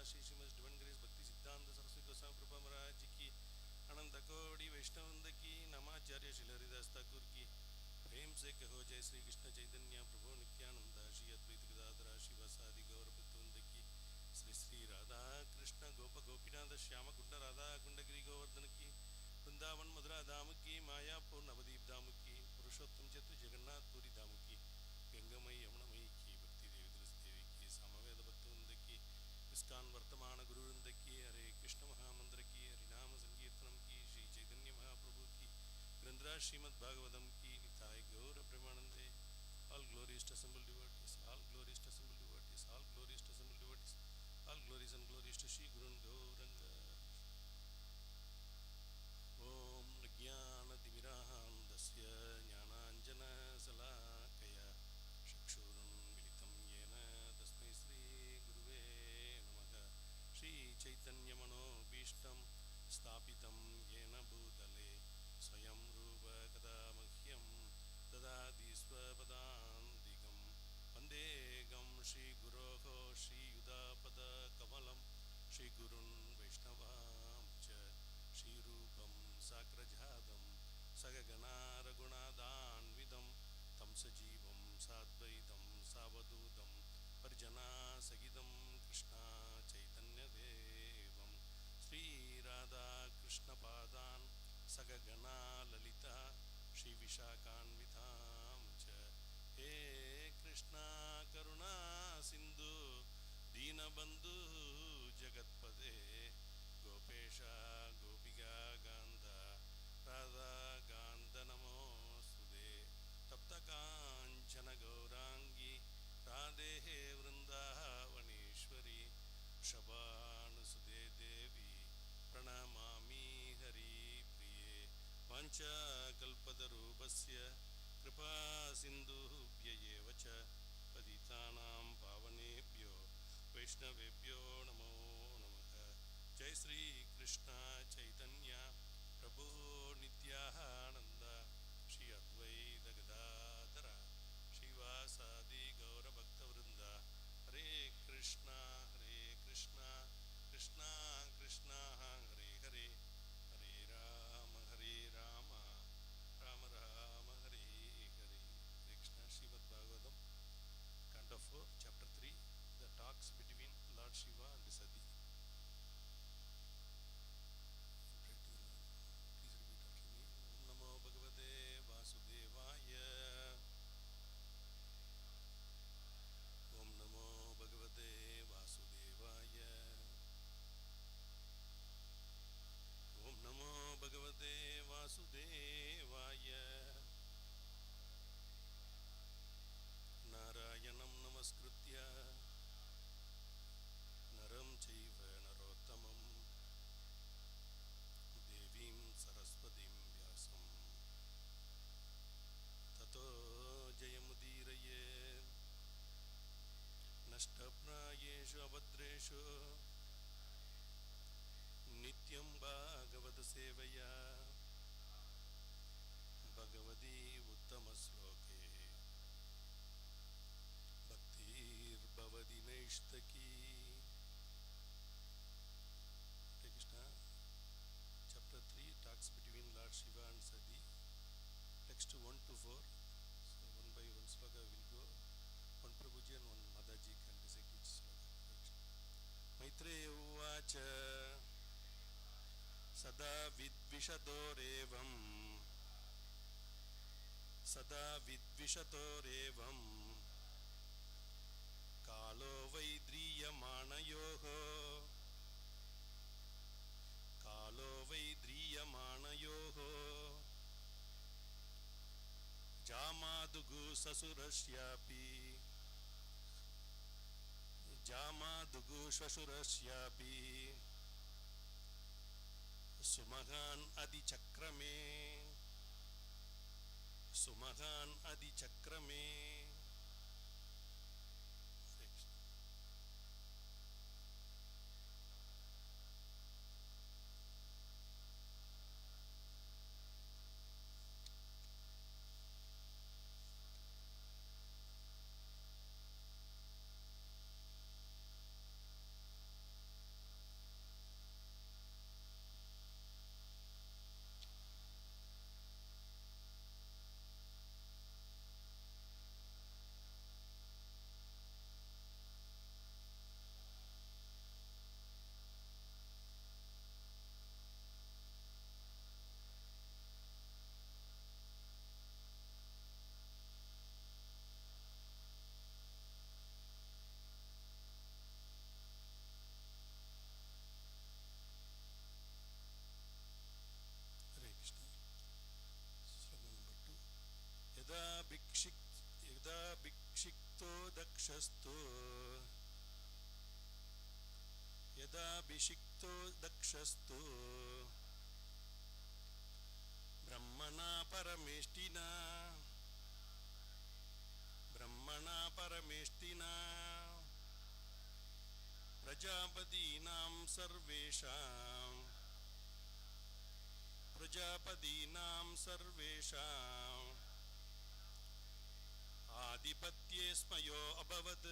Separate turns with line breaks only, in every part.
Shri Srimad Divine Grace Bhaktivedanta Swami Prabhupada Maharaj ki Ananda Kodi Vaishnavanda ki Namacharya Shri Haridas Thakur ki प्रेम से कहो जय श्री कृष्ण चैतन्य प्रभु नित्यानंद श्री अद्वैत गदाधर शिवासादि गौर भक्तवृंद की श्री श्री राधा कृष्ण गोप गोपीनाथ श्याम कुंड राधा कुंडगिरी गोवर्धन की वृंदावन मधुरा धाम की मायापुर नवदीप धाम की पुरुषोत्तम चतुर जगन्नाथ पुरी धाम की गंगामयी यमुनामयी की भक्ति देवी तुलसी देवी की सामवेद भक्तवृंद की इस्कॉन वर्तमान गुरुवृंद की हरे कृष्ण महामंत्र की हरिनाम संकीर्तनम की श्री चैतन्य महाप्रभु की ग्रंथराज श्रीमद भागवतम की निताय गौर प्रेमानंदे all glories to assembled devotees, all glories to assembled devotees, all glories to assembled devotees, all glories and glories to Shri Guru Gauranga. Om Jnanatimirandasya Jnananjana Salakaya Chakshurun Militam Yena Tasmai Shri Guruve Namaha. Shri Chaitanya Manobhishtam Sthapitam Yena Bhutale Swayam Rupa Kadamahyam Dadadi Swapadantikam Vandegam Shri Guroho Shri Yudapada Kamalam Shri Gurun Vaishnavam Cha Shri Rupam Sakrajadam Sagagana Ragunadanvidam Tam Sajivam Sadvaitam Savadudam Parjana Sagidam Krishna Chaitanya Devam Shri Radha Krishna Padan Sagagana Lalita Shri Vishakanvitam Cha He Krishna Karuna Sindhu Deenabandhu Jagatpade Gopesha Gopiga Gandha Radha Gandha Namostude Tapta Kanchana Gaurangi Radhe Vrindavaneshwari Shabhanusude Devi Pranamami Hari Priye Vancha Kalpatarubhasya Kripa Sindhubhya eva cha Paditanam Pavanebhyo Vaishnavebhyo Namo Namaha. Jai Sri Krishna Chaitanya Prabhu Nityananda Shri Advaita Gadadhara Shivasadi Gaura Bhakta Vrinda. Hare Krishna Krishna Krishna Hare Hare Hare Rama Rama Rama Hare Hare. Hare Krishna. Srimad Bhagavatam Canto 4 Chapter 3 The Talks Between Lord Shiva and Sati. Pray to the Lord. Please repeat after me. Om Namo Bhagavate Vasudevaya. Om Namo Bhagavate Vasudevaya. Om Namo Bhagavate Vasudevaya. Narayanam Namaskritya Naram Chaiva Narottamam Devim Saraswatim Vyasam Tato Jayamudiraye Nashtaprayeshu Abhadreshu Nityam Bhagavata Sevaya Bhagavati Uttama Sloke Bhaktir Bhavati Naishtaki. Hare Krishna. Chapter 3 talks between Lord Shiva and Sati. Text 1 to 4. So one by one sloka will go. One Prabhuji and one Mataji can recite each sloka. Maitreya Uvacha Sada Vidvishatorevam Kalo Vaidriyamanayoho Jamadugu Shashurasyapi Sumahan Adi Chakrame. यदा भिक्षिक्तो दक्षस्तु यदा भिषिक्तो दक्षस्तु ब्रह्मणा परमेष्टिना प्रजापतीनां सर्वेषां आधिपत्ये स्मयो अभवत्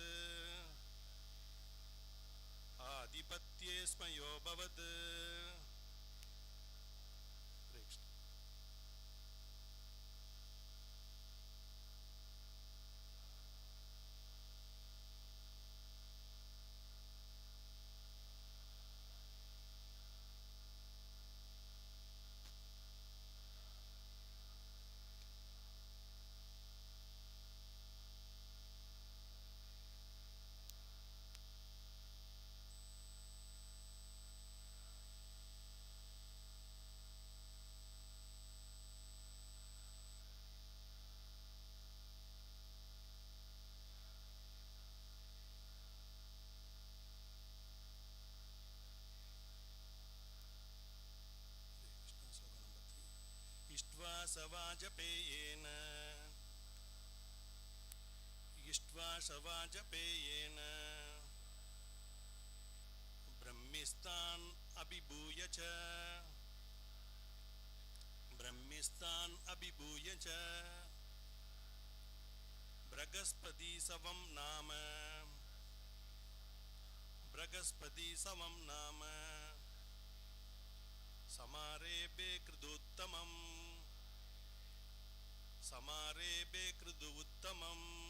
इष्ट्वा सवाजपेयेन ब्रह्मिस्तान् अभिभूय च बृहस्पति सवं नाम समारेभे कृदु उत्तमम्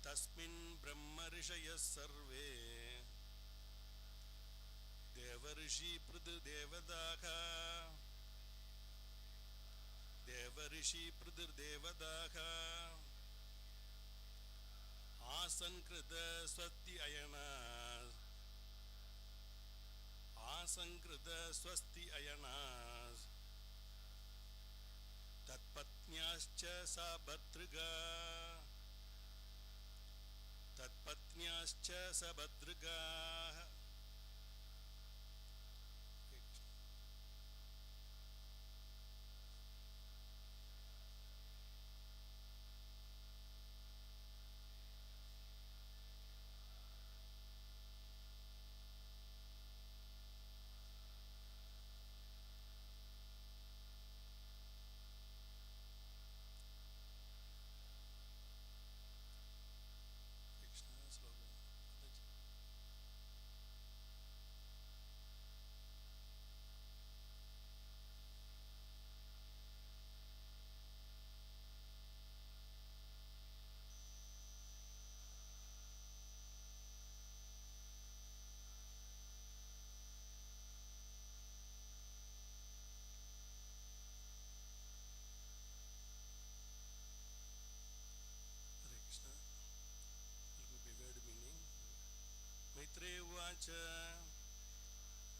तस्मिन् ब्रह्म ऋषयः सर्वे देवर्षि पृथिर्देवदाः आसंकृत स्वस्ति अयनास् तत्पत्न्याश्च सभद्रगाः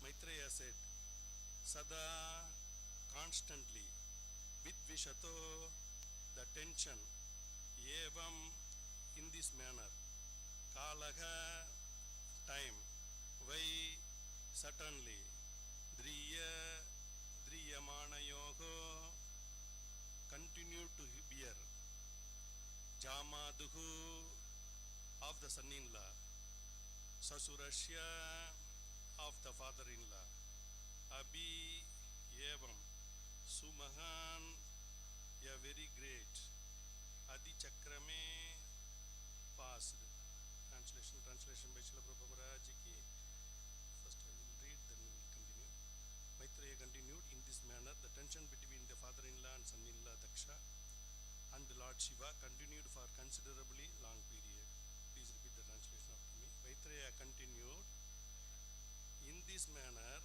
Maitreya said, Sada, constantly, vidvishato, the tension, evam, in this manner, kalaha, time, Why? Certainly, Driyamanayoho continued to bear Jamaduhu of the son-in-law, Sasurashya of the father-in-law, Abhi Evam Sumahan, a very great Adi Chakrame passed. Translation by Srila Prabhupada ji ki. First I will read, then we will continue. Maitreya continued, in this manner the tension between the father-in-law and son-in-law Daksha and Lord Shiva continued for considerably long period. Please repeat the translation after me. Maitreya continued, in this manner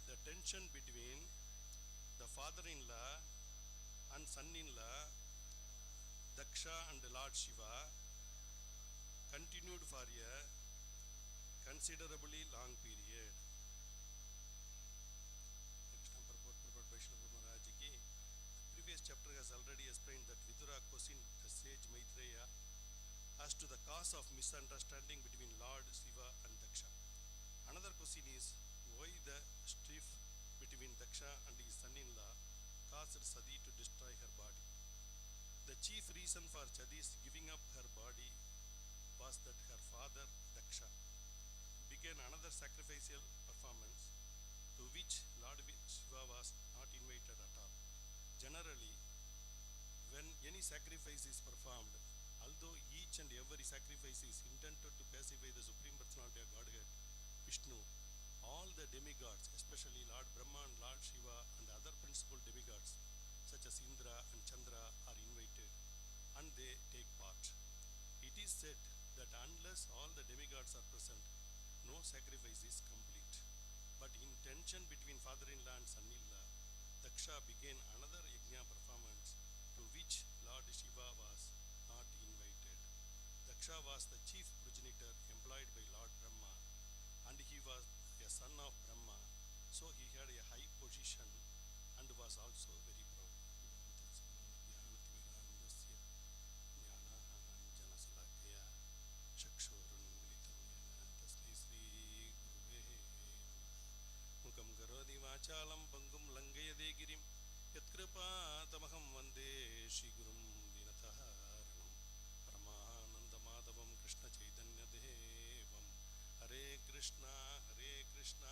the tension between the father-in-law and son-in-law Daksha and Lord Shiva continued for a considerably long period. Krishna purport prepared by Srila Maharaj ji ki. The previous chapter has already explained that Vidura questioned the sage Maitreya as to the cause of misunderstanding between Lord Shiva and Daksha. Another question is why the strife between Daksha and his son-in-law caused Sati to destroy her body. The chief reason for Sati's giving up her body was that her father Daksha began another sacrificial performance to which Lord Shiva was not invited at all. Generally, when any sacrifice is performed, although each and every sacrifice is intended to pacify the Supreme Personality of Godhead, Vishnu, all the demigods, especially Lord Brahma and Lord Shiva and the other principal demigods such as Indra and Chandra are invited and they take part. It is said that unless all the demigods are present, no sacrifice is complete. But in tension between father-in-law and son-in-law, Daksha began another yajna performance to which Lord Shiva was not invited. Daksha was the chief progenitor employed by Lord Brahma and he was a son of Brahma, so he had a high position and was also very proud. Mukam karodi vachalam pangum langayade girim yatkripa tamaham vande Shri Gurum Dinatharanam Paramananda Madhavam Krishna Chaitanya Devam Hare Krishna Krishna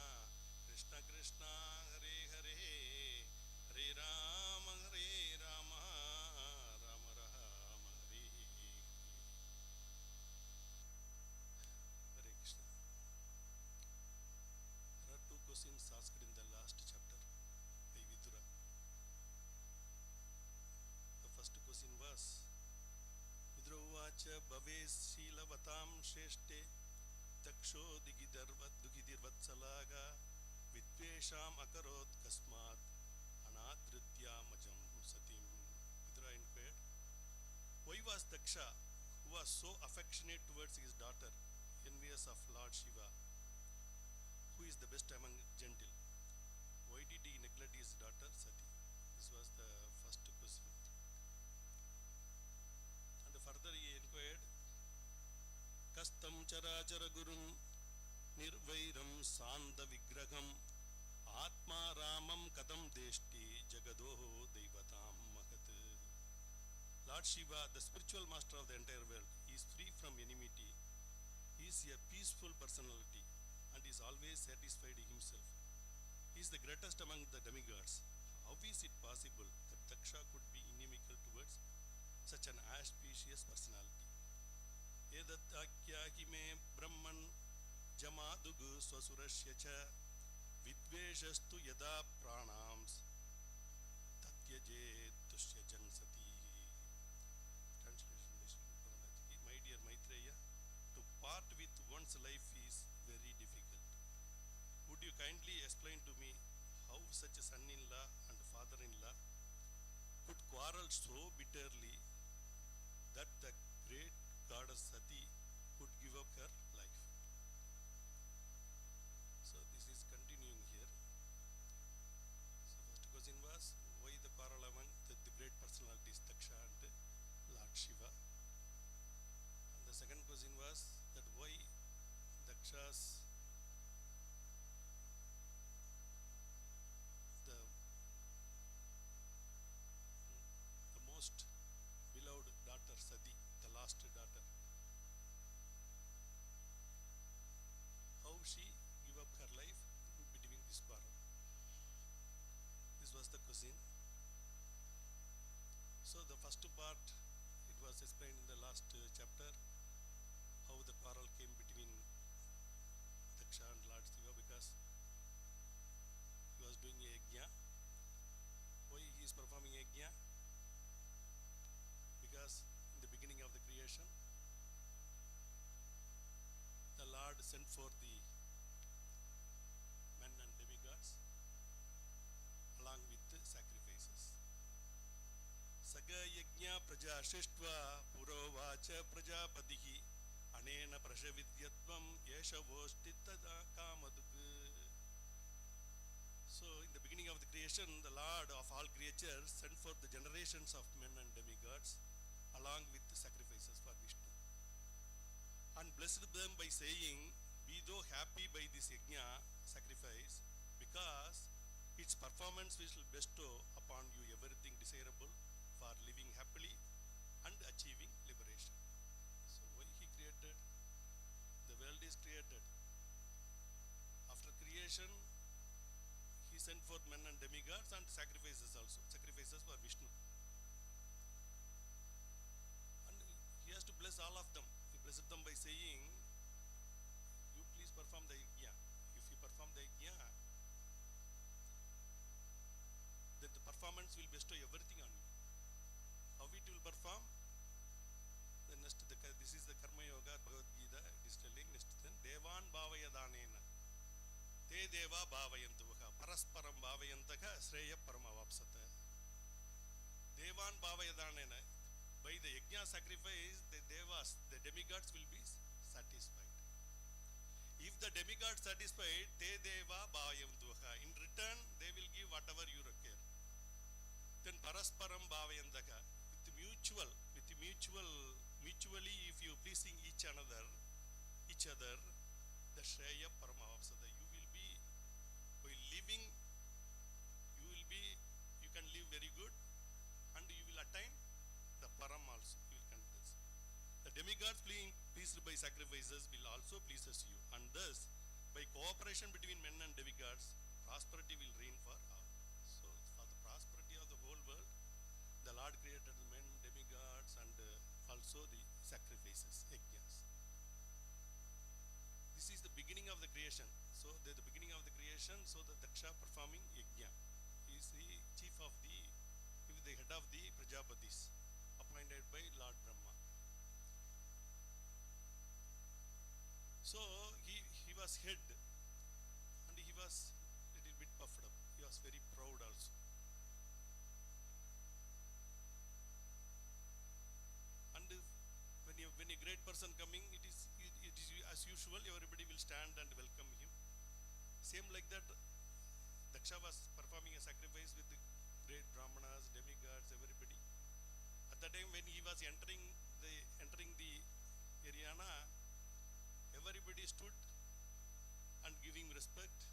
Krishna Hare Hare Hare Rama Rama Rama Hare Hare. Hare Krishna. There are two questions asked in the last chapter by Vidura. The first question was Vidura Uvacha Bhaves Shilavatam Shreshte Taksho Dugidirvatsalaga Vitvesham Akarot Kasmat Anadritya Majam Satim. Vidura inquired, why was Daksha, who was so affectionate towards his daughter, envious of Lord Shiva, who is the best among gentle? Why did he neglect his daughter Sati? This was the first question. And further he inquired, Kastam Charachara Gurum Nirvairam Sanda Vigraham Atma Ramam Katam Deshti Jagadoho Devatam Mahat. Lord Shiva, the spiritual master of the entire world, is free from enmity. He is a peaceful personality and is always satisfied himself. He is the greatest among the demigods. How is it possible that Daksha could be inimical towards such an auspicious personality? Edatakyahi me Brahman Jamadugu Swasurasya cha Vidveshastu yada pranams Tatyaje Tushyajan Sati. Translation by Srila Prabhupada. My dear Maitreya, to part with one's life is very difficult. Would you kindly explain to me how such a son-in-law and father-in-law could quarrel so bitterly that the great goddess Sati could give up her life? So this is continuing here. So first question was why the quarrel among the great personalities Daksha and Lord Shiva. And the second question was that why Daksha's first part, it was explained in the last chapter how the quarrel came between Daksha and Lord Shiva because he was doing a yajna. Why he is performing a yajna? Because in the beginning of the creation, the Lord sent forth the men and demigods along with the sacrifices. Saga yajna praja shishtva purovacha prajapatihi anena prashavidyatvam yeshavoshtittada kamaduk. So in the beginning of the creation, the Lord of all creatures sent forth the generations of men and demigods along with the sacrifices for Vishnu, and blessed them by saying, be thou happy by this yajna sacrifice, because its performance will bestow upon you everything desirable for living happily and achieving liberation. So why he created? The world is created. After creation, he sent forth men and demigods and sacrifices also. Sacrifices for Vishnu. And he has to bless all of them. He blessed them by saying, you please perform the yajna. If you perform the yajna, then the performance will bestow everything on you. How it will perform? The next, this is the Karma Yoga, Bhagavad Gita, it is telling next then, Devan Bhavayadanena, Te Deva Bhavayantuvaha, Parasparam Bhavayantaka, Sreya Paramavapsata. Devan Bhavayadanena, by the yajna sacrifice, the devas, the demigods will be satisfied. If the demigods satisfied, Te Deva Bhavayantuvaha, in return, they will give whatever you require. Then Parasparam Bhavayantaka, mutually, if you pleasing each other, the Shreya Paramavapsada, you will be, by living, you can live very good, and you will attain the Param also. You will contain this. The demigods pleased by sacrifices will also pleases you, and thus, by cooperation between men and demigods, prosperity will reign for all. So, for the prosperity of the whole world, the Lord created the men, demigods, and also the sacrifices, yajnas. This is the beginning of the creation. So, the beginning of the creation, so the Daksha performing yajna. He is the chief of the head of the Prajapatis, appointed by Lord Brahma. So, he was head, and he was a little bit puffed up. He was very proud also. When a great person coming, it is as usual, everybody will stand and welcome him. Same like that, Daksha was performing a sacrifice with the great Brahmanas, demigods, everybody. At that time when he was entering the arena, everybody stood and giving respect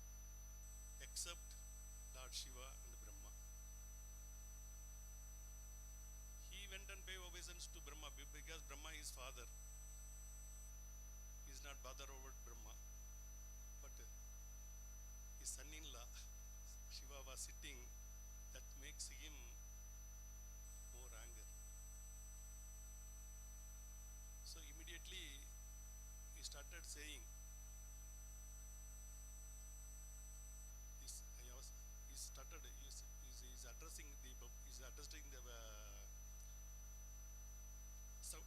except Lord Shiva and Brahma. He went and paid obeisance to Brahma because Brahma is father. He is not bothered over Brahma. But his son-in-law, Shiva, was sitting. That makes him more anger. So immediately he started saying, he's addressing the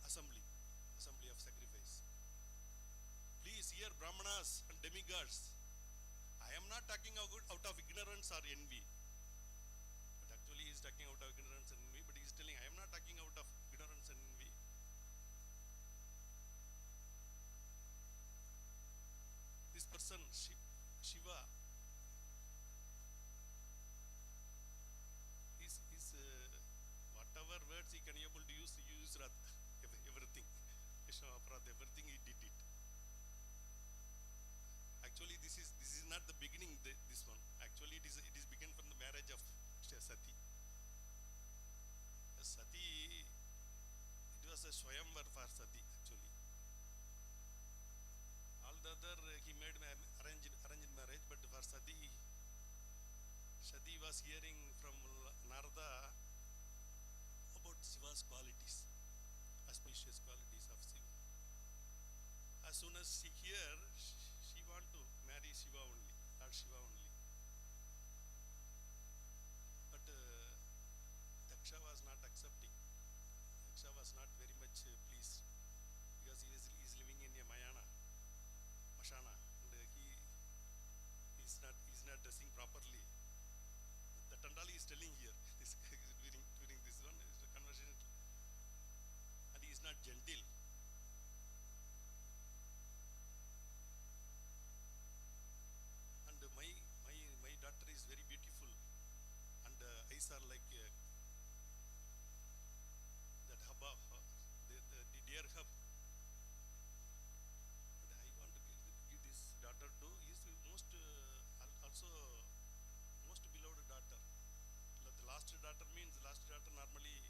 assembly of sacrifice. Please hear, Brahmanas and demigods, I am not talking out of ignorance or envy. But actually he is talking out of ignorance and envy, but he is telling, I am not talking out of ignorance and envy. This person, Shiva, whatever words he can able to use everything. Krishna Aparad, everything he did it. Actually, this is not the beginning. This one. Actually, it is begun from the marriage of Sati. Sati, it was a Swayamvar for Sati. Actually, all the other he made arranged marriage, but for Sati was hearing from Narada about Shiva's was not very much pleased because he is living in a Mashana, and he's not dressing properly. The Tandali is telling here this during this one is the conversation, and he is not gentle. And my daughter is very beautiful, and eyes are like that hub of the deer hub. But I want to give this daughter to is most also most beloved daughter. The last daughter means the last daughter normally,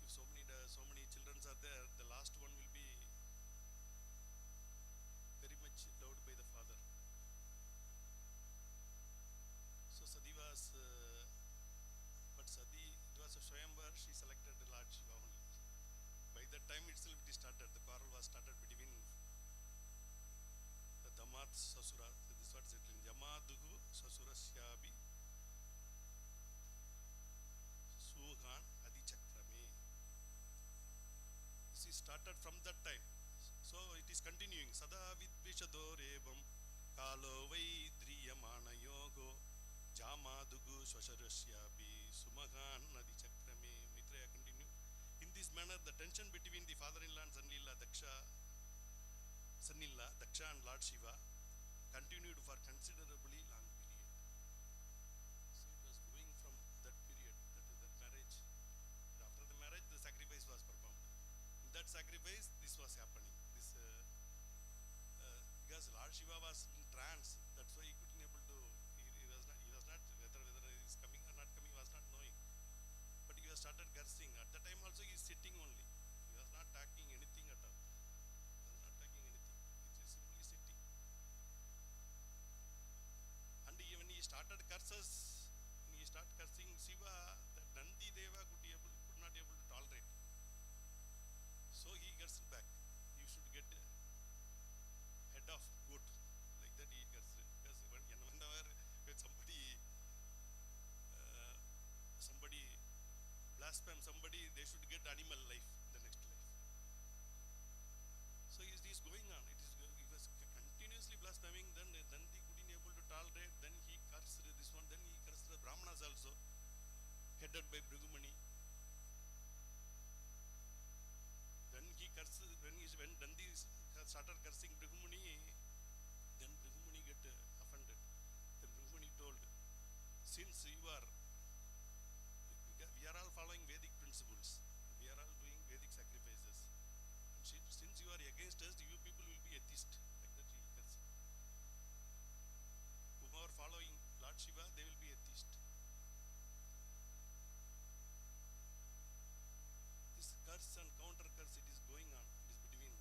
if so many children are there, the last one will be very much loved by the father. So Sadi was, but Sadi, it was a Swayamvar, she selected Lord Shiva only. By that time itself it started, the quarrel was started between the Damat Sasura, so this is what is written, Yamadugu Sasurasyabi Suhan Adichakrame. This is started from that time. So it is continuing. Sada Vidvishadorevam Kalo Vaidriyamana Yogo Jamadugu Swasharasyabi Sumahan Adichakrame. Maitreya continue. In this manner, the tension between the father-in-law and son-in-law Daksha and Lord Shiva continued for considerably long period. So it was going from that period, that marriage. After the marriage, the sacrifice was performed. In that sacrifice, this was happening. This because Lord Shiva was in trance, that's why he couldn't able to. He was not whether he is coming or not coming, he was not knowing. But he was started cursing. At the time also, he is sitting only. He was not talking anything at all. He was not talking anything. It is simply sitting. And when he started curses, when he started cursing Shiva, that Nandi Deva could not able to tolerate. So he cursed back. You should get head of goat. Like that he cursed. Because whenever somebody blaspheme somebody, they should get animal life, the next life. So it is going on. He was continuously blaspheming. Then Nandi couldn't able to tolerate. Then he cursed this one. Then he cursed the Brahmanas also, headed by Brigumani. Then he cursed when Nandi started cursing Brigumani. Then Brigumani get offended. Then Brigumani told, since you are, we are all following Vedic principles. We are all doing Vedic sacrifices. And since you are against us, you people will be atheist. Like that he cursed. Whom are following Lord Shiva, they will be atheist. This curse and counter curse, it is going on. It is between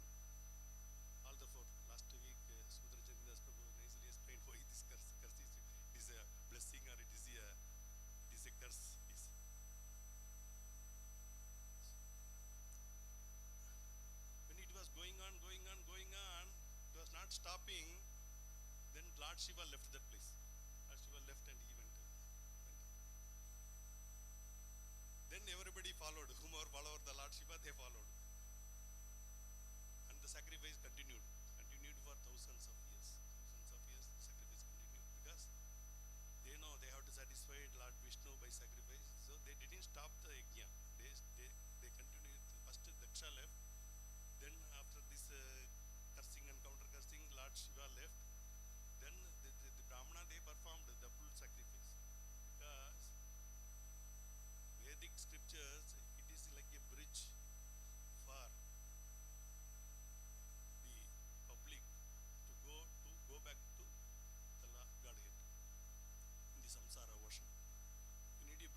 all the four. Last week, Sudra Jandas Prabhu nicely explained why this curse is a blessing or it is a curse. When it was going on, it was not stopping. Then Lord Shiva left that place. Lord Shiva left and he went. Then everybody followed. Whomever followed the Lord Shiva, they followed. And the sacrifice continued for thousands of years. The sacrifice continued because they know they have to satisfy Lord Vishnu by sacrifice. So they didn't stop the yajna. They continued. First Daksha left. Then after this cursing and counter cursing, Lord Shiva left. Then the Brahmana, they performed the full sacrifice. Because Vedic scriptures, it is like a bridge for the public to go back to the Godhead in the samsara ocean. You need a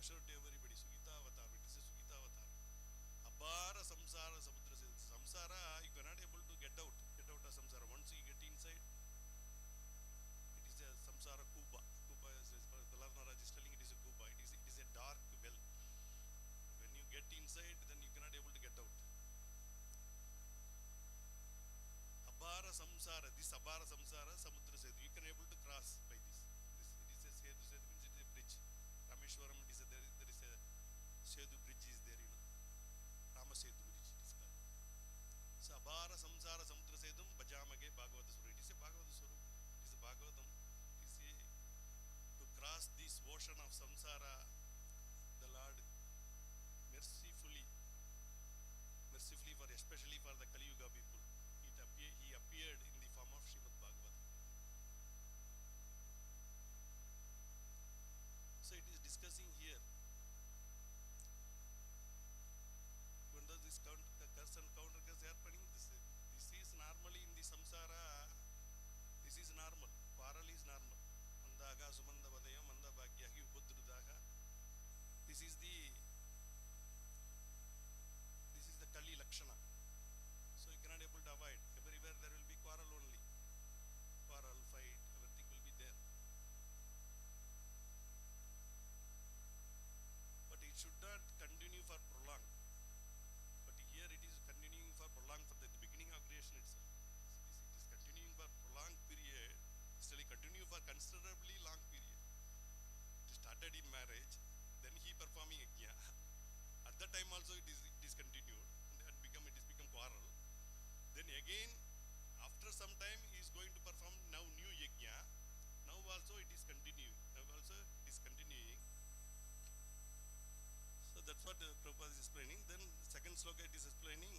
assured to everybody, Sugita avatar, it is a Sugita avatar. Abara samsara samudra sedu. Samsara, you cannot able to get out of samsara. Once you get inside, it is a samsara kuba. Kuba is Balar Maharaj is telling, it is a kuba. It is a dark well. When you get inside, then you cannot able to get out. Abara samsara, this abara samsara samudra sedu. You can able to cross by this. It is a sedu. Sedu means it is a bridge. Rameshwaram, it is there is a sedu bridge is there, you know. Ramasedu bridge it is called. So abara samsara samudra sedum bhajamage Bhagavata Swara. It is a Bhagavata Swara. It is a Bhagavatam. It is a, to cross this ocean of samsara, the Lord mercifully for, especially for the Kali Yuga people, he appeared in the form of Srimad Bhagavatam. So it is discussing here, when does this curse and counter curse happening? This is normally in the samsara, this is normal. Quarrel is normal. Mandaga sumanda vadaya manda bhagyahi ubudrudaga. This is the Kali Lakshana. So you cannot able to avoid. Everywhere there will be quarrel only. Quarrel, fight, everything will be there. But it should not continue for prolong. But here it is continuing for prolong from the beginning of creation itself. It is continuing for prolonged period. Still continue for considerably long period. It started in marriage, then he performing yajna. At that time also it is continued. It is become quarrel. Then again, after some time, he is going to perform now new yajna. Now also it is continuing. So that's what Prabhupada is explaining. Then second sloka it is explaining.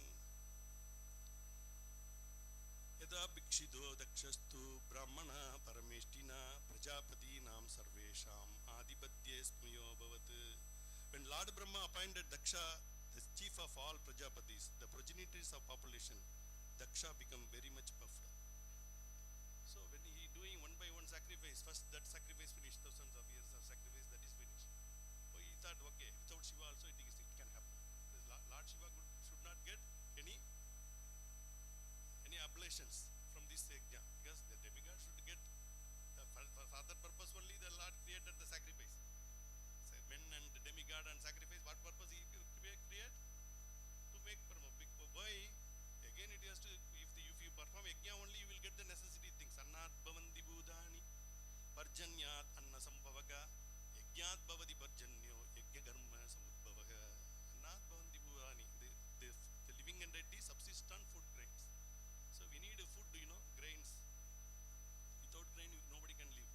Yada bhikshido dakshastu brahmana parameshtina prajapati nam sarvesham adibadye smyo bhavat. When Lord Brahma appointed Daksha, the chief of all Prajapatis, the progenitors of population, Daksha become very much puffed up. So when he doing one by one sacrifice, first that sacrifice finished, thousands of years of sacrifice, that is finished. So he thought, okay, without Shiva also it can happen. Lord Shiva should not get any oblations from this yajna, because the demigod should get, for that purpose only the Lord created the sacrifice. So men and demigod and sacrifice, what purpose he create? To make why? Again it has to, if you perform yajna only, you will get the necessity things. Annat bhavanti bhudani parjanyat anna sambhavaga yajnat bhavati parjanyo yajna karma samudbhavaga. Annat bhavanti bhudani, the living entity subsists on food grains. So we need food, grains. Without grain nobody can live.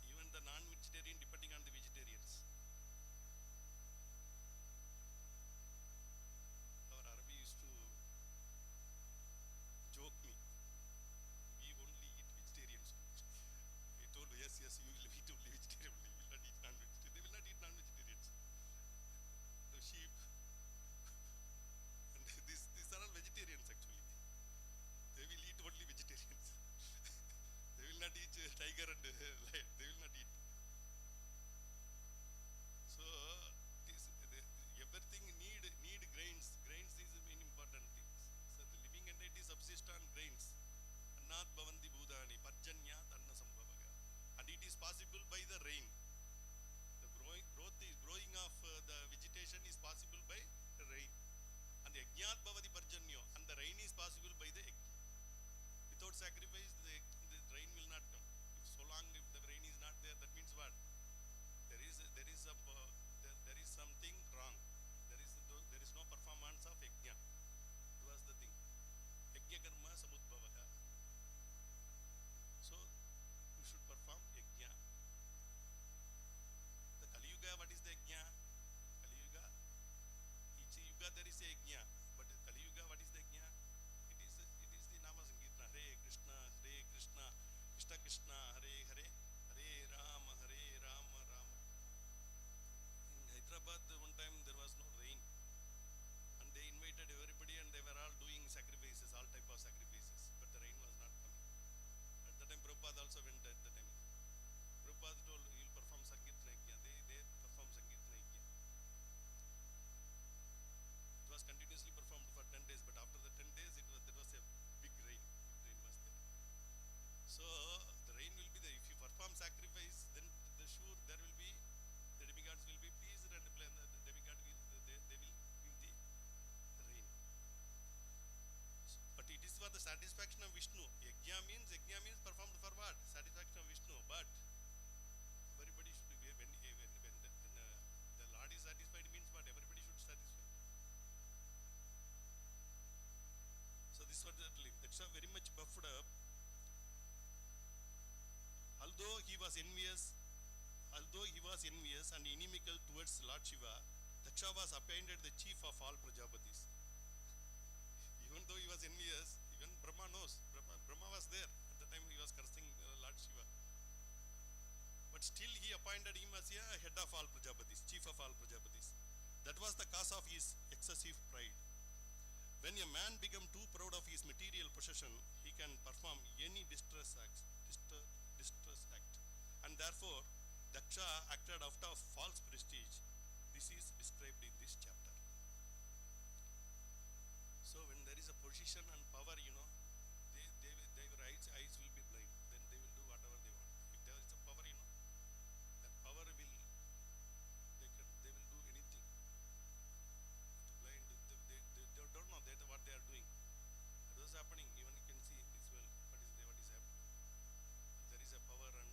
Even the non-vegetarian depending on the vegetarians. Our Arabi used to joke me, we only eat vegetarians. I told, yes, you will eat only vegetarian, you will not eat non-vegetarian. They will not eat non-vegetarians. The sheep, and these are all vegetarians actually. They will eat envious, although he was envious and inimical towards Lord Shiva, Daksha was appointed the chief of all Prajapatis. Even though he was envious, even Brahma knows. Brahma was there at the time he was cursing Lord Shiva. But still he appointed him as a head of all Prajapatis, chief of all Prajapatis. That was the cause of his excessive pride. When a man becomes too proud of his material possession, he can perform any distress act. And therefore, Daksha acted out of false prestige. This is described in this chapter. So when there is a position and power, their eyes will be blind. Then they will do whatever they want. If there is a power, that power will, they will do anything. To blind, they don't know that what they are doing. That was happening. Even you can see in this world what is happening. There is a power and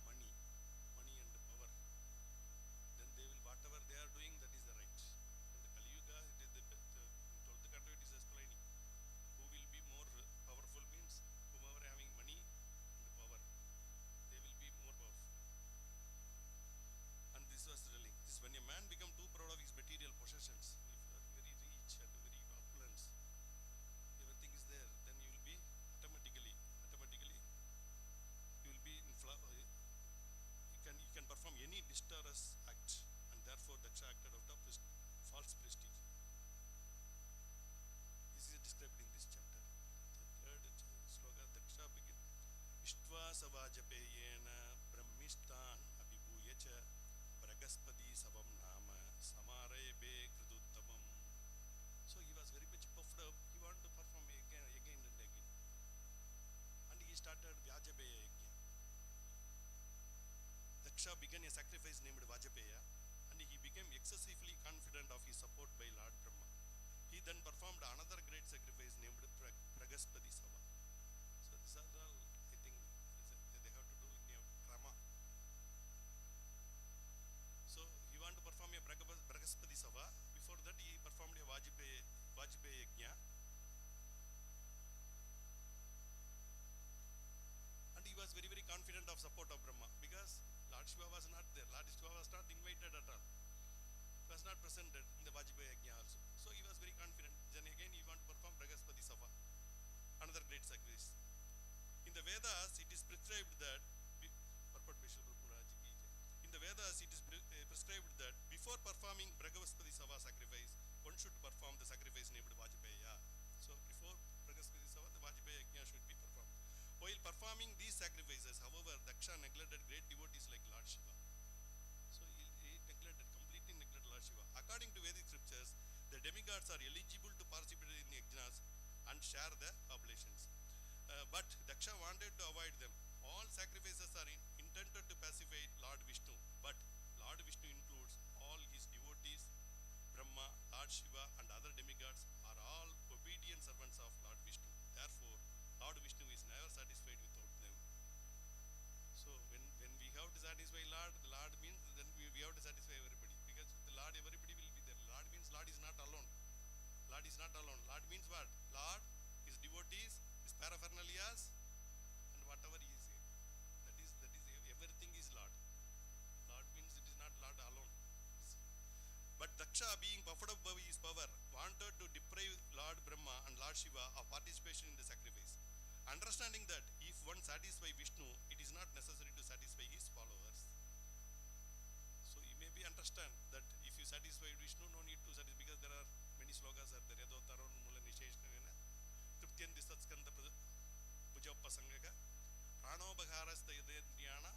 money and power. Then they will, whatever they are doing, that is the right. In the Kali Yuga, in 12th canto it is explaining. Who will be more powerful means whomever having money and power, they will be more powerful. And this was telling. This when a man becomes too proud of his material possessions, if you are very rich and very opulence, everything is there, then you will be automatically you will be in you can perform any distress act, and therefore Daksha acted out of false prestige. This is described in this chapter. The third sloka, Daksha begin. Ishtva savajapeyena brahmistan abhibhuyacha bragaspati savam nama samarebe kriduttamam. So he was very much puffed up. He wanted to perform again and again. And he started Vyajapeya Yajna. Daksha began a sacrifice named Vajapeya, and he became excessively confident of his support by Lord Brahma. He then performed another great sacrifice named Pragaspati Sava. So these are all, I think, they have to do in a krama. So he wanted to perform a Pragaspati Sava. Before that he performed a Vajapeya Yajna. And he was very, very confident of support of Brahma, because Lord Shiva was not there. Lord Shiva was not invited at all. He was not presented in the Vajapeya Yajna also. So he was very confident. Then again he wanted to perform Pragaspati Sava, another great sacrifice. In the Vedas it is prescribed that in the Vedas it is prescribed that before performing Pragaspati Sava sacrifice, one should perform the sacrifice named Vajapeya. So before Pragaspati Sava, the Vajapeya Yajna should be performed. While performing these sacrifices, however, Daksha neglected great devotees like Lord Shiva. So he completely neglected Lord Shiva. According to Vedic scriptures, the demigods are eligible to participate in the yajnas and share the oblations. But Daksha wanted to avoid them. All sacrifices are intended to pacify Lord Vishnu, but Lord Vishnu includes all his devotees. Brahma, Lord Shiva and other demigods are all obedient servants of Lord Vishnu. Therefore, Lord Vishnu is never satisfied without them. So when we have to satisfy Lord, the Lord means then we have to satisfy everybody, because with the Lord everybody will be there. Lord means Lord is not alone. Lord is not alone. Lord means what? Lord, his devotees, his paraphernalias, and whatever he is. That is everything is Lord. Lord means it is not Lord alone. But Daksha, being puffed up by his power, wanted to deprive Lord Brahma and Lord Shiva of participation in the sacrifice. Understanding that if one satisfies Vishnu, it is not necessary to satisfy his followers. So you maybe understand that if you satisfy Vishnu, no need to satisfy, because there are many slokas are there. Yado taron mula nisheshnena triptyan distatskanda pujapasangaka prano bharas tayadendhyana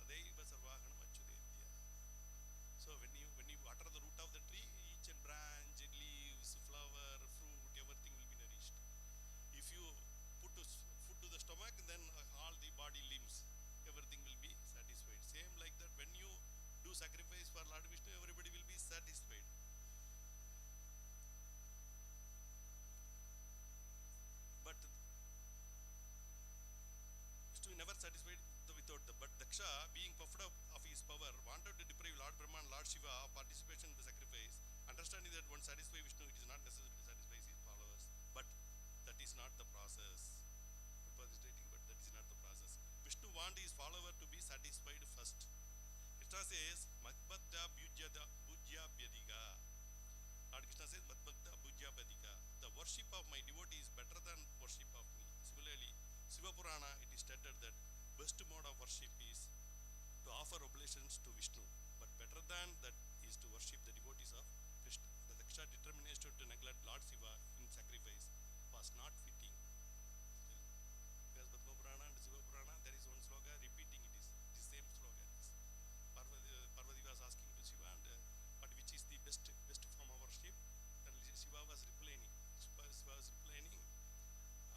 tadaiva sarvahanam achyudendya. So when you water the root of the tree, each and branch, leaves, flower, fruit, everything will be nourished. If you put food to the stomach, then all the body limbs, everything will be satisfied. Same like that, when you do sacrifice for Lord Vishnu, everybody will be satisfied. But Vishnu never satisfied without them. But Daksha, being puffed up of his power, wanted to deprive Lord Brahma and Lord Shiva of participation in the sacrifice. Understanding that one satisfies Vishnu, it is not necessary to satisfy his followers. But that is not the process. Prabhupada is stating, but that is not the process. Vishnu wants his followers Krishna says, Madbhakta Bhujya Vyadika. Lord Krishna says, Madbhakta Bhujya Vyadika. The worship of my devotee is better than worship of me. Similarly, Shiva Purana, it is stated that best mode of worship is to offer oblations to Vishnu. But better than that is to worship the devotees of Krishna. The Daksha determination to neglect Lord Shiva in sacrifice was not fitting. Still, because Padma Purana and Shiva Purana, there is one sloka repeating it is the same slogan. Parvati was asking to Shiva, and but which is the best form of worship? Then Shiva was replying.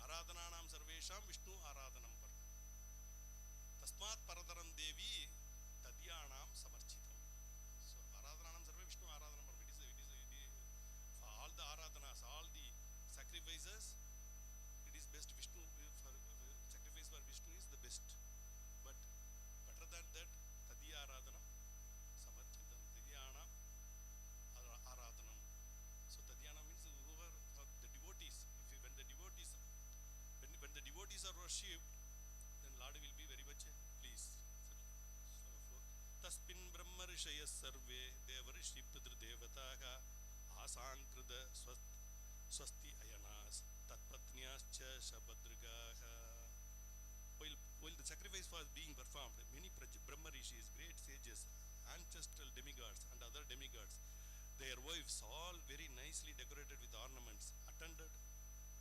Aradhananam sarvesham Vishnu aradhanam par. Tasmat paradaram devi tadyanam samarchitam. So aradhananam sarve Vishnu aradhanam par. It is for all the aradhanas, all the sacrifices, it is best Vishnu. For sacrifice for Vishnu is the best. But better than that, tadya aradhanam samarchitam. Tadyanam aradhanam. So tadyanam means whoever for the devotees. When the devotees are worshipped, then Lord will be very much pleased. Taspin Brahma Rishaya Sarve Devarishi Pudra Devataha Asankrida Swasti Ayanas Tatpatnyascha Shabadrigaha. While the sacrifice was being performed, many Brahma Rishis, great sages, ancestral demigods and other demigods, their wives, all very nicely decorated with ornaments, attended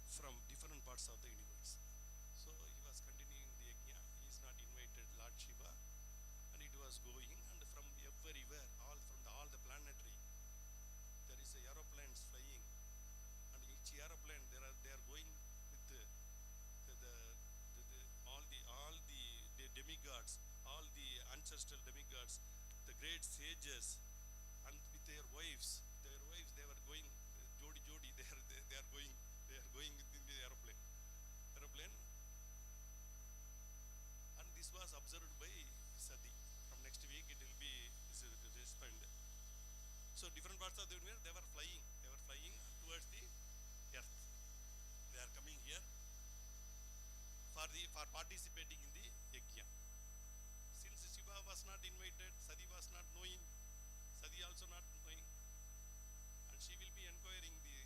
from different parts of the universe. So he was continuing the yajna. He is not invited Lord Shiva, and it was going, and from everywhere, all the planetary, there is aeroplanes flying, and each aeroplane they are going with all the demigods, all the ancestral demigods, the great sages, and with their wives, they were going jodi, they are going within the aeroplane, and this was observed by Sati. From next week it will be explained. So different parts of the universe, they were flying towards the earth. They are coming here for participating in the yajna. Since Shiva was not invited, Sati was not knowing, Sati also not knowing, and she will be inquiring the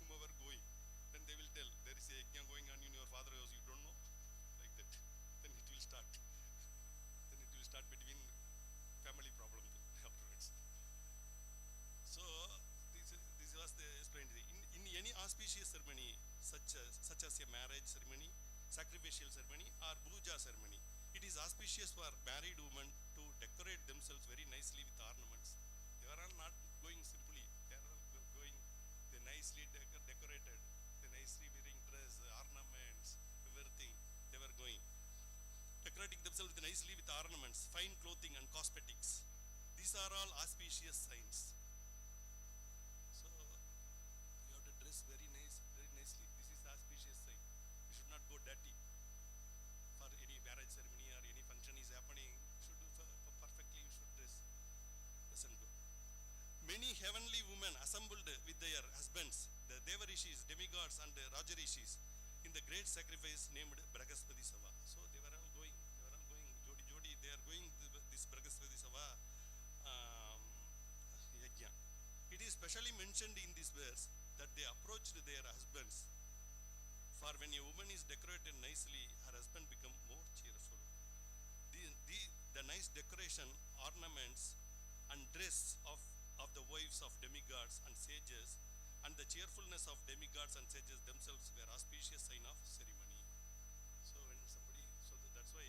whomever going. Then they will tell, there is a yajna going on in your father's house, you don't know, like that. Then it will start. Then it will start between family problems afterwards. So this was the explained. In any auspicious ceremony, such as a marriage ceremony, sacrificial ceremony, or puja ceremony, it is auspicious for married women to decorate themselves very nicely with ornaments. They are all not going simply. They are all going, they nicely decorated, they nicely wearing dress, ornaments, everything. They were going, decorating themselves nicely with ornaments, fine clothing and cosmetics. These are all auspicious signs. So you have to dress very nicely. This is the auspicious sign. You should not go dirty. For any marriage ceremony or any function is happening, should do perfectly. You should dress. Listen, go. Many heavenly women assembled with their husbands, the Devarishis, demigods, and Rajarishis, in the great sacrifice named Bragaspati Sava. So they were all going, jodi. They are going to this Bragaspati Sava yajna. It is specially mentioned in this verse that they approached their husbands. For when a woman is decorated nicely, her husband becomes more cheerful. The nice decoration, ornaments, and dress of the wives of demigods and sages, and the cheerfulness of demigods and sages themselves were auspicious sign of ceremony. So when that's why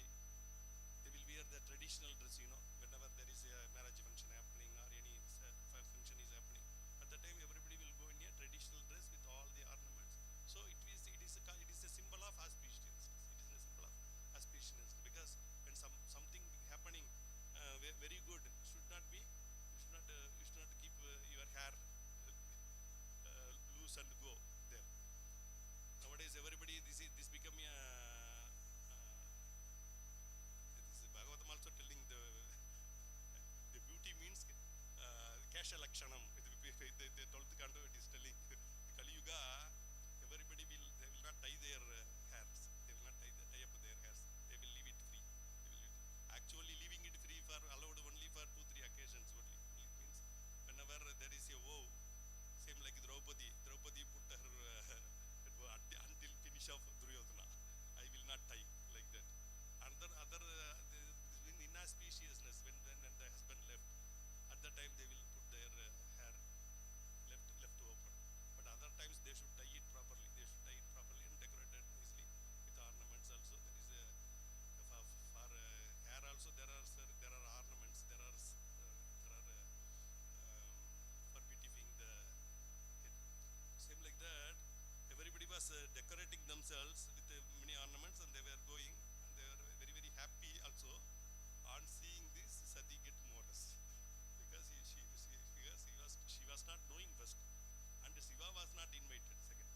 they will wear the traditional dress, whenever there is a marriage function happening or any function is happening. At the time, everybody will go in a traditional dress with all the ornaments. So it is a symbol of auspiciousness. It is a symbol of auspiciousness, because when something happening very good, you should not keep your hair loose and go there. Nowadays everybody this vow, same like Draupadi. Draupadi put her until finish of Duryodhana. I will not tie, like that. Other inauspiciousness, when the husband left, at that time they will put their hair left open. But other times they should tie it properly. They should tie it properly and decorate it nicely with ornaments also. There is a for hair also there are ornaments. There are for beautifying the head. Same like that. Everybody was decorating themselves with many ornaments, and they were going, and they were very very happy also. On seeing this, Sati get modest because she was not knowing first, and Shiva was not invited. Second,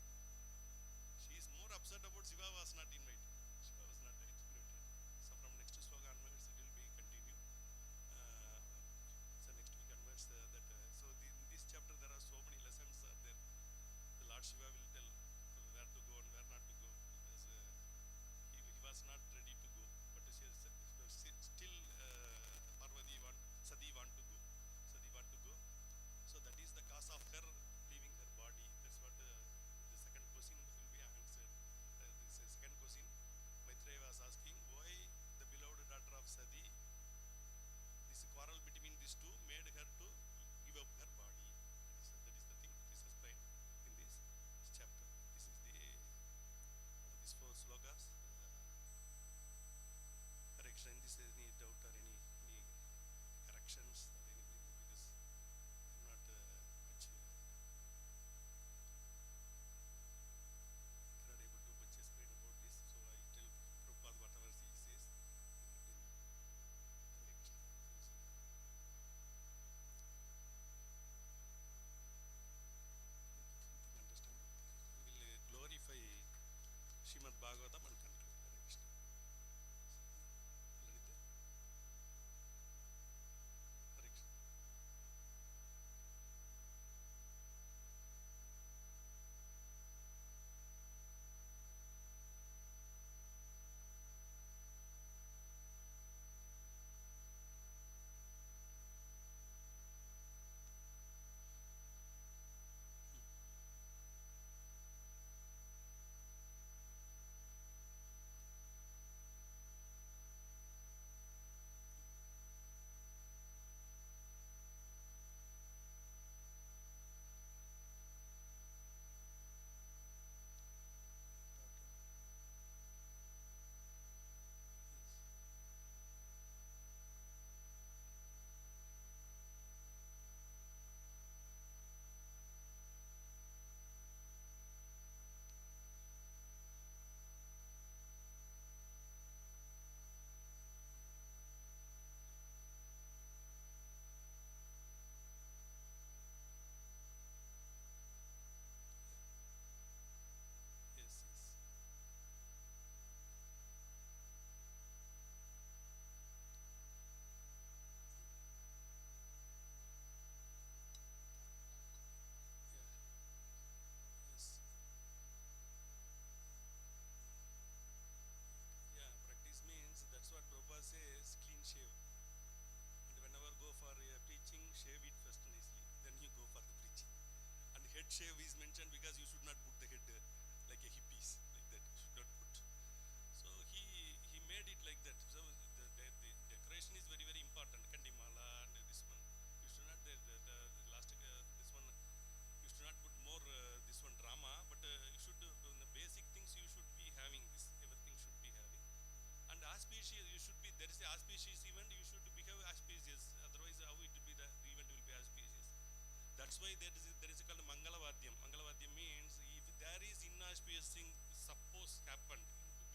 she is more upset about Shiva was not invited. Shiva was not invited. So from next sloka onwards, it will be continued. So next week onwards, in this chapter there are so many lessons are there. The Lord Shiva will tell where to go and where not to go, because he was not ready to go, but still Sati want to go. So that is the cause of her leaving her body. That's what the second question will be answered. This second question, Maitreya was asking why the beloved daughter of Sati, this quarrel between these two made her to give up her body. That is the thing that is explained in this chapter. This is these 4 slokas. Correction, this is any doubt or any corrections or anything, because I'm not much cannot able to much explain about this, so I tell Prabhupada whatever he says. Hare Krishna. Understand? We will glorify Srimad Bhagavatam and conclude. Hare Krishna. Already there? Hare Krishna. Yes, yes. Yeah. Yes. Yeah, practice means that's what Prabhupada says, clean shave. And whenever go for preaching, shave it first nicely, then you go for the preaching. And head shave is mentioned because you should not put the head like a hippies, like that. You should not put. So he made it like that. So the decoration is very very important. Kandimala and this one. You should not the last this one. You should not put more this one drama, but you should the basic things you should be having this. Everything should be having. And auspicious, you should be. There is a auspicious event. You should behave auspicious. Otherwise, how it will be the event will be auspicious. That's why there is called Mangalavadhyam. Mangalavadhyam means if there is inauspicious thing suppose happened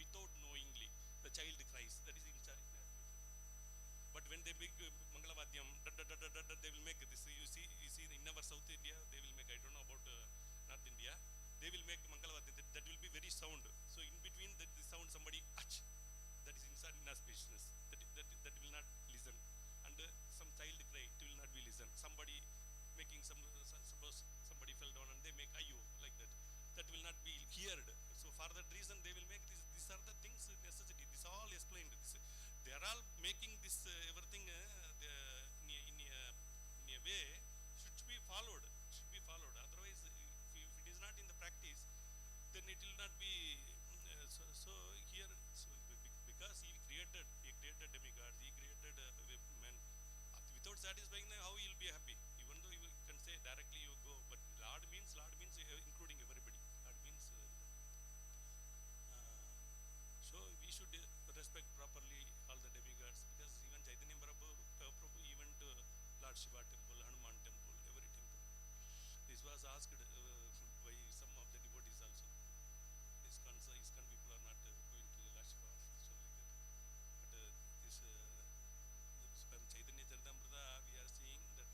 without knowingly, the child cries. That is inauspicious. But when they make Mangalavadhyam, they will make this. You see in our South India, they will make. I don't know about North India. They will make Mangalavadhyam. That will be very sound. So in between the sound, somebody ach. That is inauspiciousness. That will not listen. And some child cry, it will not be listen. Somebody making suppose somebody fell down and they make ayo like that. That will not be heard. So for that reason they will make this. These are the things necessity. This all explained. They are all making this everything in a way should be followed. then it will not be. So here, because he created demigods, he created men. Without satisfying them, how he will be happy? Even though you can say directly you go, but Lord means including everybody. Lord means. So we should respect properly all the demigods, because even Caitanya Prabhu even to Lord Shiva temple, Hanuman temple, every temple. This was asked by some of the devotees also. ISKCON people are not going to the Lord Shiva, so like that. But this from Chaitanya Charitamrita, we are seeing that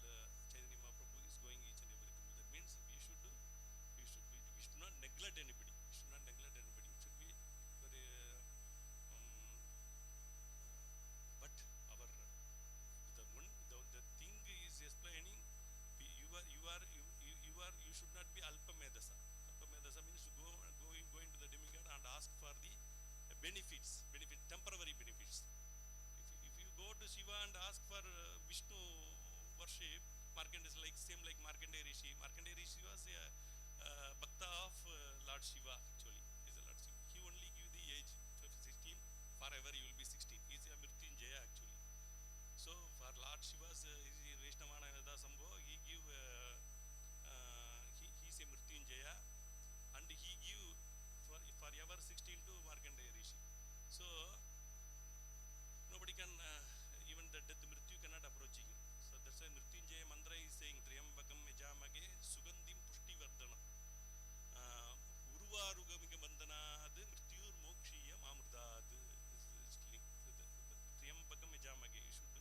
Chaitanya Mahaprabhu is going each and every temple. That means we should not neglect anybody. We should not neglect anybody. It should be very. But our the thing is explaining. You should not be alpamedasa. Alpamedasa means to go into the demigod and ask for the temporary benefits. If you go to Shiva and ask for Vishnu worship, Markandeya is same like Markandeya Rishi. Markandeya Rishi was a bhakta of Lord Shiva actually. Is a Lord Shiva. He only give the age of 16. Forever he will be 16. He is a Mrityunjaya actually. So for Lord Shiva's Vaishnavana Sambho, he give he is a Mrityunjaya, and he give forever 16 to Markandeya Rishi. So nobody can even the death Mrityu cannot approach him. So that's why Mrityunjaya mantra is saying Triyambakam Yajamage Sugandim Pushti Vardana Uruvarugamika Bandhanad Mrityur Mokshiya Mamurdad. Triyambakam Yajamage, you should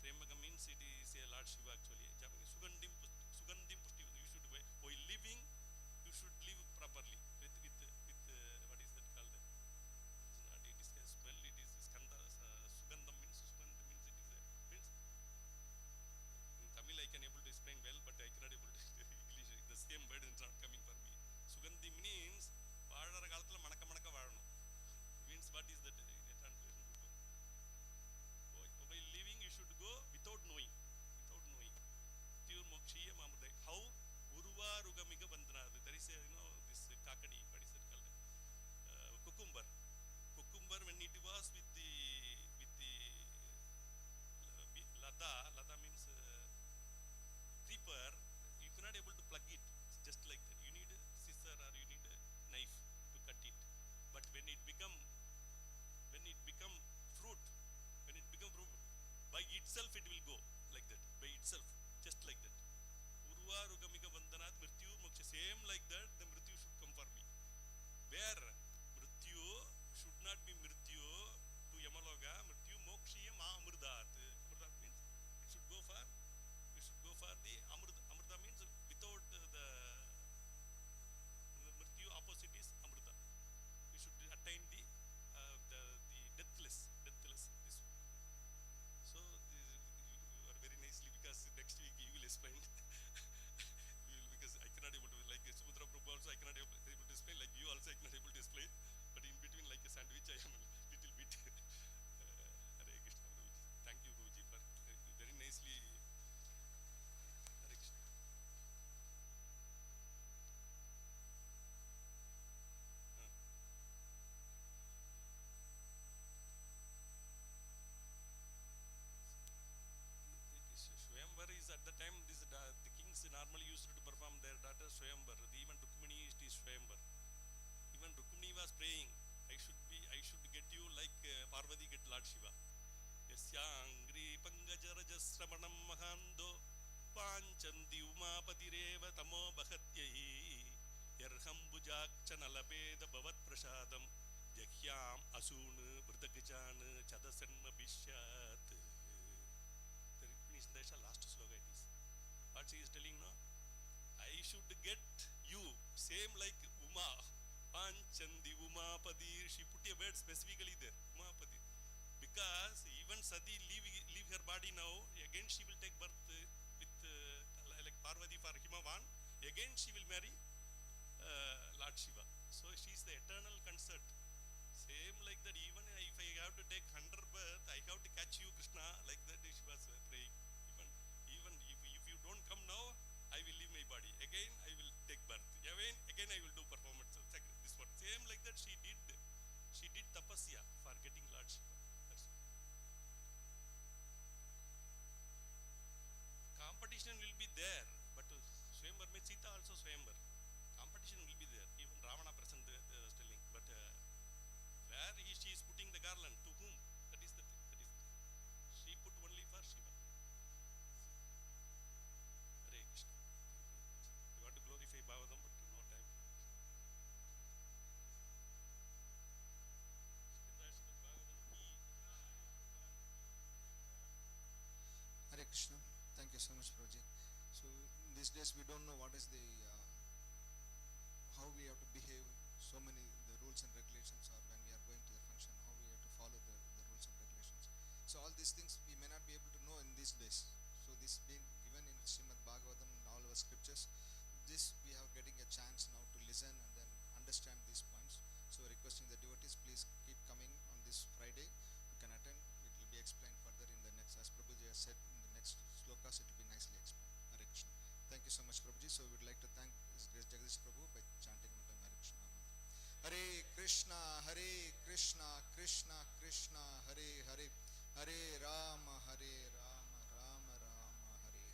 Triyambakam means it is a Lord Shiva actually. Sugandim Pushti, you should while living, you should live properly with what is that called? It's not, it is a smell, it is skanda. Sugandam means it is means in Tamil I can able to explain well, but I cannot able to English. The same word is not coming for me. Sugandhi means vaazhara kaalathula manaka vaazhanum. Means what is that in a translation? While living, you should go without knowing. Pure mokshiya mamurdai. How? Uruva rugamiga bandhanad. There is a this kakadi. What is it called? Cucumber. When it was with the lada means creeper, you cannot able to plug it. It's just like that. You need a scissor or you need a knife to cut it. But when it become fruit, by itself it will go like that. By itself, just like that. Urva rugamika bandhanat mrityu moksha. Same like that, the mrityu should come for me. Where mrityu should not be mrityu to Yamaloga, mrityu mokshiya ma amrudat. Amrudat means you should go for the amruta means without the mrityu opposite is amruta. You should attain the deathless. This. So you are very nicely, because next week you will explain. Because I cannot able to, like Sumudra Prabhu also I cannot able to explain, like you also I cannot able to explain. But in between, like a sandwich, I am a little bit. Hare Krishna Prabhuji. Thank you Prabhuji for very nicely. Hare Krishna. Swayamvar is at the time the kings normally used to perform their daughters Swayamvar. Even Rukmini is Swayamvar. Even Rukmini was praying, I should get you like Parvati get Lord Shiva. Yasyangri Pangajarajastramanam Mahando Panchanti Umapatireva Tamo Bhagatyahi Yarham Bujakchanalapeda Bhavat Prasadam Jahyam Asun Vrtakachan Chadasanma Bishat. The Rukmini Sandesha last sloga it is. What she is telling now? I should get you, same like Uma, Panchandi, Umapadi. She put a word specifically there, Umapadi. Because even Sati leave her body now, again she will take birth with like Parvati for Himavan. Again she will marry Lord Shiva. So she is the eternal consort. Same like that, even if I have to take 100 birth, I have to catch you, Krishna, like that she was praying. Even if you don't come now, I will leave my body. Again I will take birth. Again I will do Swayamvar. Competition will be there. Even Ravana present was telling. But where she is putting the garland, to whom? That is the thing. That is the thing. She put only for Shiva. Hare Krishna. We want to glorify Bhagavatam, but no time.
Hare Krishna. Thank you so much, Prabhuji. So these days we don't know what is the how we have to behave. So many the rules and regulations, or when we are going to the function, how we have to follow the rules and regulations. So all these things we may not be able to know in these days. So this being given in Srimad Bhagavatam and all our scriptures, this we are getting a chance now to listen and then understand these points. So requesting the devotees, please keep coming on this Friday. You can attend. It will be explained further in the next, as Prabhuji has said in the next slokas, it will be nicely explained. Hare Krishna. Thank you so much, Prabhuji. So we would like to thank His Grace Jagadiswara Prabhu by chanting one time Hare Krishna mantra. Hare Krishna, Hare Krishna, Krishna Krishna, Hare Hare, Hare Rama, Rama Rama, Hare Hare.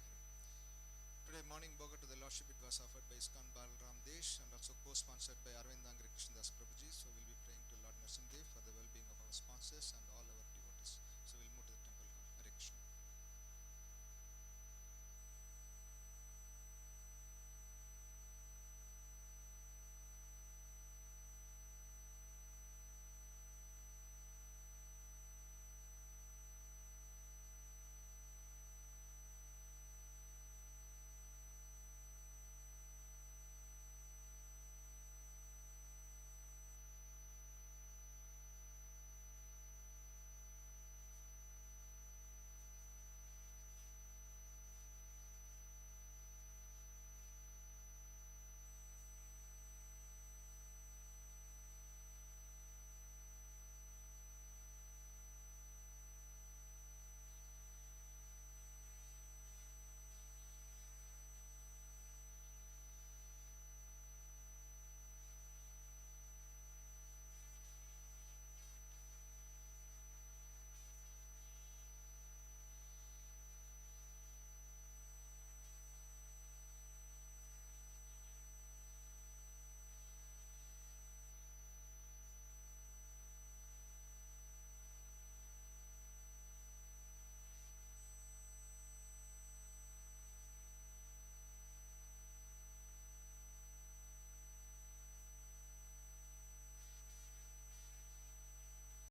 Today morning Bhoga to the Lordship, it was offered by ISKCON Balaramdesh and also co-sponsored by Arvindangri Krishnadas Prabhuji. So we'll be praying to Lord Narasimhadev for the well-being of our sponsors and all our